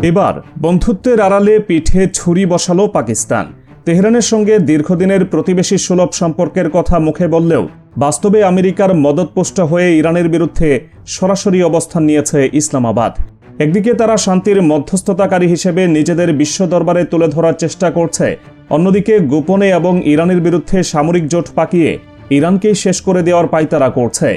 এবার বন্ধুত্বের আড়ালে পিঠে ছুরি বসালো পাকিস্তান। তেহরানের সঙ্গে দীর্ঘদিনের প্রতিবেশী সুলভ সম্পর্কের কথা মুখে বললেও বাস্তবে আমেরিকার মদতপুষ্ট হয়ে ইরানের বিরুদ্ধে সরাসরি অবস্থান নিয়েছে ইসলামাবাদ। একদিকে তারা শান্তির মধ্যস্থতাকারী হিসেবে নিজেদের বিশ্ব দরবারে তুলে ধরার চেষ্টা করছে, অন্যদিকে গোপনে এবং ইরানের বিরুদ্ধে সামরিক জোট পাকিয়ে ইরানকেই শেষ করে দেওয়ার পায়তারা করছে।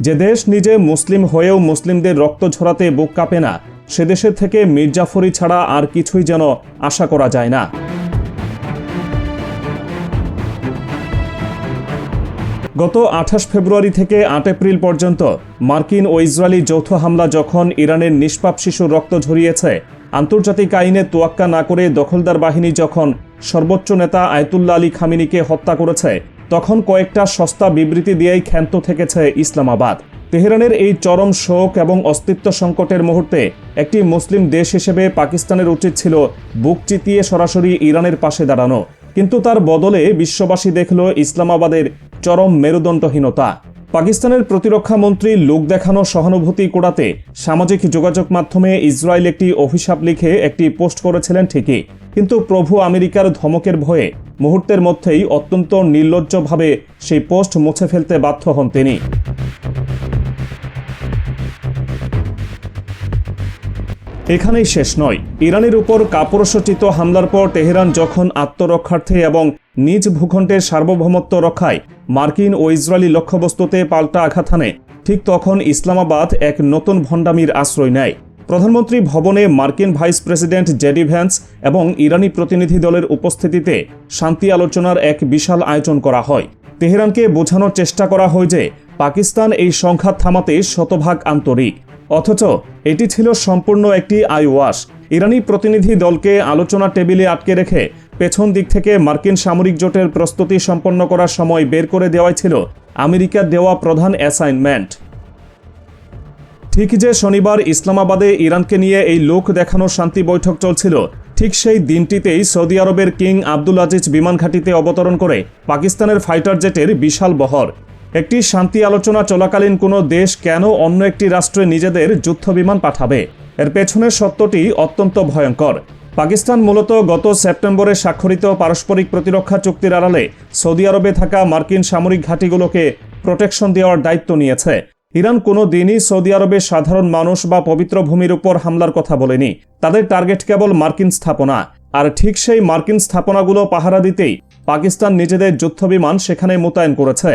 যে দেশ নিজে মুসলিম হয়েও মুসলিমদের রক্ত ঝরাতে বুক কাঁপে না, সে দেশের থেকে মির্জাফরি ছাড়া আর কিছুই যেন আশা করা যায় না। গত 28 ফেব্রুয়ারি থেকে 8 এপ্রিল পর্যন্ত মার্কিন ও ইসরায়েলি যৌথ হামলা যখন ইরানের নিষ্পাপ শিশুর রক্ত ঝরিয়েছে, আন্তর্জাতিক আইনে তোয়াক্কা না করে দখলদার বাহিনী যখন সর্বোচ্চ নেতা আয়াতুল্লাহ আলী খামেনিকে হত্যা করেছে, তখন কয়েকটা সস্তা বিবৃতি দিয়েই ক্ষান্ত থেকেছে ইসলামাবাদ। তেহরানের এই চরম শোক এবং অস্তিত্ব সংকটের মুহূর্তে একটি মুসলিম দেশ হিসেবে পাকিস্তানের উচিত ছিল বুক চিতিয়ে সরাসরি ইরানের পাশে দাঁড়ানো, কিন্তু তার বদলে বিশ্ববাসী দেখল ইসলামাবাদের চরম মেরুদণ্ডহীনতা। পাকিস্তানের প্রতিরক্ষা মন্ত্রী লোক দেখানো সহানুভূতি কোড়াতে সামাজিক যোগাযোগ মাধ্যমে ইসরায়েল একটি অভিশাপ লিখে একটি পোস্ট করেছিলেন ঠিকই, কিন্তু প্রভু আমেরিকার ধমকের ভয়ে মুহূর্তের মধ্যেই অত্যন্ত নির্লজ্জভাবে সেই পোস্ট মুছে ফেলতে বাধ্য হন তিনি। এখানেই শেষ নয়। ইরানের উপর কাপুরুষোচিত হামলার পর তেহরান যখন আত্মরক্ষার্থে এবং নিজ ভূখণ্ডের সার্বভৌমত্ব রক্ষায় মার্কিন ও ইসরায়েলি লক্ষ্যবস্তুতে পাল্টা আঘাত হানে, ঠিক তখন ইসলামাবাদ এক নতুন ভণ্ডামির আশ্রয় নেয়। প্রধানমন্ত্রী ভবনে মার্কিন ভাইস প্রেসিডেন্ট জেডি ভ্যান্স এবং ইরানি প্রতিনিধি দলের উপস্থিতিতে শান্তি আলোচনার এক বিশাল আয়োজন করা হয়। তেহরানকে বোঝানোর চেষ্টা করা হয় যে পাকিস্তান এই সংঘাত থামাতে শতভাগ আন্তরিক, অথচ এটি ছিল সম্পূর্ণ একটি আইওয়াশ। ইরানি প্রতিনিধি দলকে আলোচনা টেবিলে আটকে রেখে পেছন দিক থেকে মার্কিন সামরিক জোটের প্রস্তুতি সম্পন্ন করার সময় বের করে দেওয়াই ছিল আমেরিকার দেওয়া প্রধান অ্যাসাইনমেন্ট। ঠিক যে শনিবার ইসলামাবাদে ইরানকে নিয়ে এই লোক দেখানো শান্তি বৈঠক চলছিল, ঠিক সেই দিনটিতেই সৌদি আরবের কিং আব্দুল আজিজ বিমান ঘাঁটিতে অবতরণ করে পাকিস্তানের ফাইটার জেটের বিশাল বহর। একটি শান্তি আলোচনা চলাকালীন কোনো দেশ কেন অন্য একটি রাষ্ট্রে নিজেদের যুদ্ধ বিমান পাঠাবে? এর পেছনের সত্যটি অত্যন্ত ভয়ঙ্কর। পাকিস্তান মূলত গত সেপ্টেম্বরে স্বাক্ষরিত পারস্পরিক প্রতিরক্ষা চুক্তির আড়ালে সৌদি আরবে থাকা মার্কিন সামরিক ঘাঁটিগুলোকে প্রোটেকশন দেওয়ার দায়িত্ব নিয়েছে। ইরান কোনো দিনই সৌদি আরবের সাধারণ মানুষ বা পবিত্র ভূমির উপর হামলার কথা বলেনি। তাদের টার্গেট কেবল মার্কিন স্থাপনা, আর ঠিক সেই মার্কিন স্থাপনাগুলো পাহারা দিতেই পাকিস্তান নিজেদের যুদ্ধবিমান সেখানে মোতায়েন করেছে।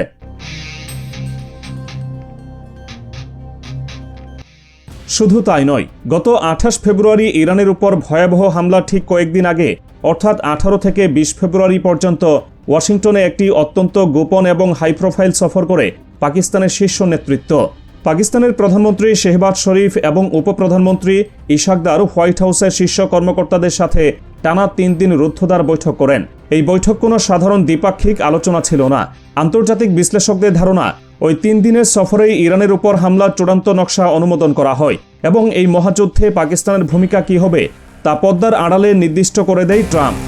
শুধু তাই নয়, গত 28 ফেব্রুয়ারি ইরানের উপর ভয়াবহ হামলার ঠিক কয়েকদিন আগে, অর্থাৎ 18 থেকে 20 ফেব্রুয়ারি পর্যন্ত ওয়াশিংটনে একটি অত্যন্ত গোপন এবং হাই প্রোফাইল সফর করে পাকিস্তানের শীর্ষ নেতৃত্ব। পাকিস্তানের প্রধানমন্ত্রী শেহবাজ শরীফ এবং উপপ্রধানমন্ত্রী ইশাকদার হোয়াইট হাউসের শীর্ষ কর্মকর্তাদের সাথে টানা 3 দিন রুদ্ধদ্বার বৈঠক করেন। এই বৈঠক কোনো সাধারণ দ্বিপাক্ষিক আলোচনা ছিল না। আন্তর্জাতিক বিশ্লেষকদের ধারণা, ওই 3 দিনের সফরেই ইরানের উপর হামলার চূড়ান্ত নকশা অনুমোদন করা হয় এবং এই মহাযুদ্ধে পাকিস্তানের ভূমিকা কী হবে তা পর্দার আড়ালে নির্দিষ্ট করে দেয় ট্রাম্প।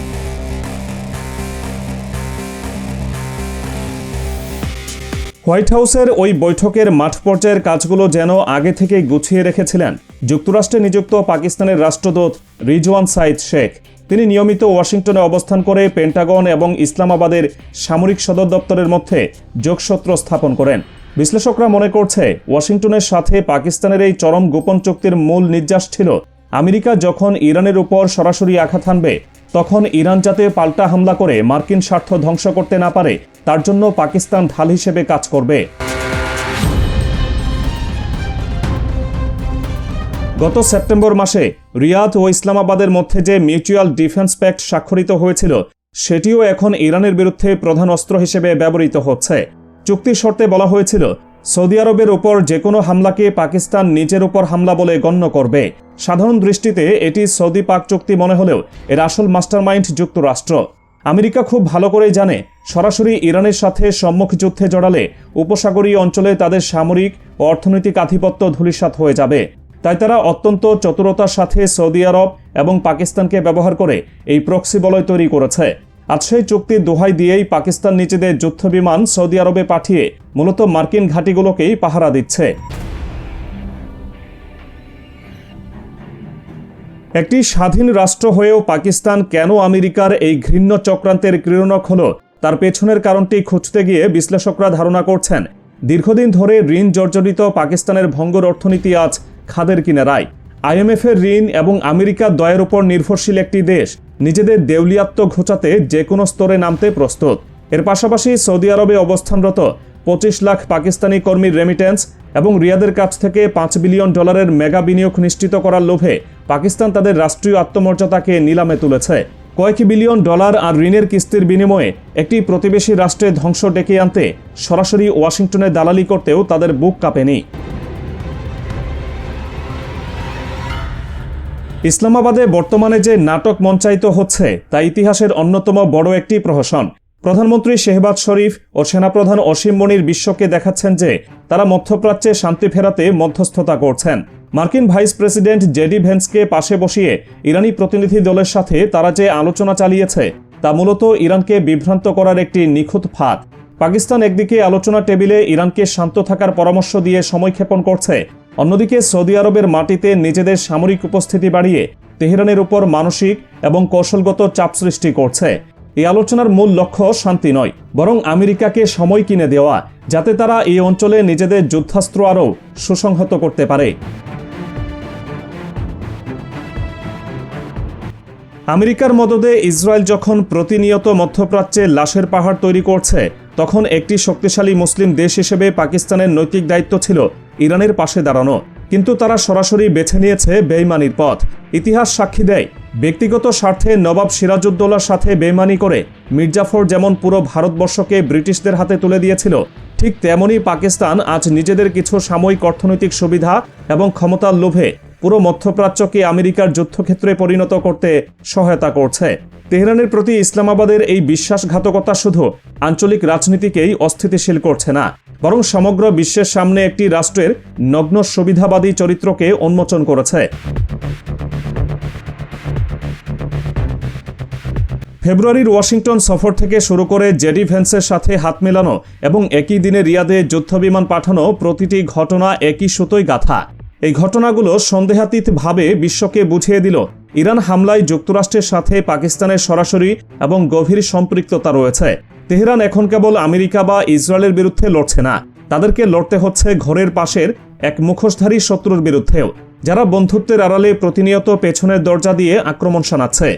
হোয়াইট হাউসের ওই বৈঠকের মাঠ পর্যায়ের কাজগুলো যেন আগে থেকেই গুছিয়ে রেখেছিলেন যুক্তরাষ্ট্রে নিযুক্ত পাকিস্তানের রাষ্ট্রদূত রিজওয়ান সাইদ শেখ। তিনি নিয়মিত ওয়াশিংটনে অবস্থান করে পেন্টাগন এবং ইসলামাবাদের সামরিক সদর দপ্তরের মধ্যে যোগসূত্র স্থাপন করেন। বিশ্লেষকরা মনে করছে, ওয়াশিংটনের সাথে পাকিস্তানের এই চরম গোপন চুক্তির মূল নির্যাস ছিল আমেরিকা যখন ইরানের উপর সরাসরি আঘাত হানবে, তখন ইরান যাতে পাল্টা হামলা করে মার্কিন স্বার্থ ধ্বংস করতে না পারে, তার জন্য পাকিস্তান ঢাল হিসেবে কাজ করবে। গত সেপ্টেম্বর মাসে রিয়াদ ও ইসলামাবাদের মধ্যে যে মিউচুয়াল ডিফেন্স প্যাক্ট স্বাক্ষরিত হয়েছিল, সেটিও এখন ইরানের বিরুদ্ধে প্রধান অস্ত্র হিসেবে ব্যবহৃত হচ্ছে। চুক্তির শর্তে বলা হয়েছিল, সৌদি আরবের ওপর যে কোনো হামলাকে পাকিস্তান নিজের উপর হামলা বলে গণ্য করবে। সাধারণ দৃষ্টিতে এটি সৌদি পাক চুক্তি মনে হলেও এর আসল মাস্টারমাইন্ড যুক্তরাষ্ট্র। আমেরিকা খুব ভালো করেই জানে, সরাসরি ইরানের সাথে সম্মুখ যুদ্ধে জড়ালে উপসাগরীয় অঞ্চলে তাদের সামরিক ও অর্থনৈতিক আধিপত্য ধূলিসাৎ হয়ে যাবে। তাই তারা অত্যন্ত চতুরতার সাথে সৌদি আরব এবং পাকিস্তানকে ব্যবহার করে এই প্রক্সি বলয় তৈরি করেছে। আর সেই চুক্তির দোহাই দিয়েই পাকিস্তান নিজেদের যুদ্ধবিমান সৌদি আরবে পাঠিয়ে মূলত মার্কিন ঘাঁটিগুলোকেই পাহারা দিচ্ছে। একটি স্বাধীন রাষ্ট্র হয়েও পাকিস্তান কেন আমেরিকার এই ঘৃণ্য চক্রান্তের ক্রীড়নক হল, তার পেছনের কারণটি খুঁজতে গিয়ে বিশ্লেষকরা ধারণা করছেন দীর্ঘদিন ধরে ঋণ জর্জরিত পাকিস্তানের ভঙ্গুর অর্থনীতি আজ খাদের কিনারায়। IMF-এর ঋণ এবং আমেরিকার দয়ের উপর নির্ভরশীল একটি দেশ নিজেদের দেউলিয়াত্ব ঘোচাতে যে কোনো স্তরে নামতে প্রস্তুত। এর পাশাপাশি সৌদি আরবে অবস্থানরত 25 লাখ পাকিস্তানি কর্মীর রেমিটেন্স এবং রিয়াদের কাছ থেকে $5 বিলিয়ন মেগা বিনিয়োগ নিশ্চিত করার লোভে পাকিস্তান তাদের রাষ্ট্রীয় আত্মমর্যাদাকে নিলামে তুলেছে। কয়েক বিলিয়ন ডলার আর ঋণের কিস্তির বিনিময়ে একটি প্রতিবেশী রাষ্ট্রে ধ্বংস ডেকে আনতে সরাসরি ওয়াশিংটনে দালালি করতেও তাদের বুক কাঁপেনি। ইসলামাবাদে বর্তমানে যে নাটক মঞ্চায়িত হচ্ছে তা ইতিহাসের অন্যতম বড় একটি প্রহসন। প্রধানমন্ত্রী শেহবাজ শরীফ ও সেনাপ্রধান অসীম মনির বিশ্বকে দেখাচ্ছেন যে তারা মধ্যপ্রাচ্যে শান্তি ফেরাতে মধ্যস্থতা করছেন। মার্কিন ভাইস প্রেসিডেন্ট জেডি ভেন্সকে পাশে বসিয়ে ইরানি প্রতিনিধি দলের সাথে তারা যে আলোচনা চালিয়েছে তা মূলত ইরানকে বিভ্রান্ত করার একটি নিখুঁত ফাঁদ। পাকিস্তান একদিকে আলোচনা টেবিলে ইরানকে শান্ত থাকার পরামর্শ দিয়ে সময়ক্ষেপণ করছে, অন্যদিকে সৌদি আরবের মাটিতে নিজেদের সামরিক উপস্থিতি বাড়িয়ে তেহরানের উপর মানসিক এবং কৌশলগত চাপ সৃষ্টি করছে। এই আলোচনার মূল লক্ষ্য শান্তি নয়, বরং আমেরিকাকে সময় কিনে দেওয়া, যাতে তারা এই অঞ্চলে নিজেদের যুদ্ধাস্ত্র আরও সুসংহত করতে পারে। আমেরিকার মদদে ইসরায়েল যখন প্রতিনিয়ত মধ্যপ্রাচ্যে লাশের পাহাড় তৈরি করছে, তখন একটি শক্তিশালী মুসলিম দেশ হিসেবে পাকিস্তানের নৈতিক দায়িত্ব ছিল ইরানের পাশে দাঁড়ানো, কিন্তু তারা সরাসরি বেছে নিয়েছে বেইমানির পথ। ইতিহাস সাক্ষী দেয়, ব্যক্তিগত স্বার্থে নবাব সিরাজউদ্দৌলার সাথে বেইমানি করে মির্জাফর যেমন পুরো ভারতবর্ষকে ব্রিটিশদের হাতে তুলে দিয়েছিল, ঠিক তেমনই পাকিস্তান আজ নিজেদের কিছু সাময়িক অর্থনৈতিক সুবিধা এবং ক্ষমতার লোভে পুরো মধ্যপ্রাচ্যকে আমেরিকার যুদ্ধক্ষেত্রে পরিণত করতে সহায়তা করছে। তেহরানের প্রতি ইসলামাবাদের এই বিশ্বাসঘাতকতা শুধু আঞ্চলিক রাজনীতিকেই অস্থিতিশীল করছে না, বরং সমগ্র বিশ্বের সামনে একটি রাষ্ট্রের নগ্ন সুবিধাবাদী চরিত্রকে উন্মোচন করেছে। ফেব্রুয়ারির ওয়াশিংটন সফর থেকে শুরু করে জেডি ভেন্সের সাথে হাত মেলানো এবং একই দিনে রিয়াদে যুদ্ধবিমান পাঠানো, প্রতিটি ঘটনা একই সুতোয় গাঁথা। এই ঘটনাগুলো সন্দেহাতীতভাবে বিশ্বকে বুঝিয়ে দিল ইরান হামলায় যুক্তরাষ্ট্রের সাথে পাকিস্তানের সরাসরি এবং গভীর সম্পৃক্ততা রয়েছে। তেহরান এখন কেবল আমেরিকা বা ইসরায়েলের বিরুদ্ধে লড়ছে না, তাদেরকে লড়তে হচ্ছে ঘরের পাশের এক মুখোশধারী শত্রুর বিরুদ্ধেও, যারা বন্ধুত্বের আড়ালে প্রতিনিয়ত পেছনের দরজা দিয়ে আক্রমণ শানাচ্ছে।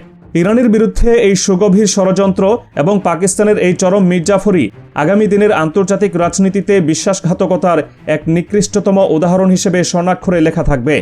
ইরানের বিরুদ্ধে এই সুগভীর ষড়যন্ত্র এবং পাকিস্তানের এই চরম মির্জাফরি আগামী দিনের আন্তর্জাতিক রাজনীতিতে বিশ্বাসঘাতকতার এক নিকৃষ্টতম উদাহরণ হিসেবে স্বর্ণাক্ষরে লেখা থাকবে।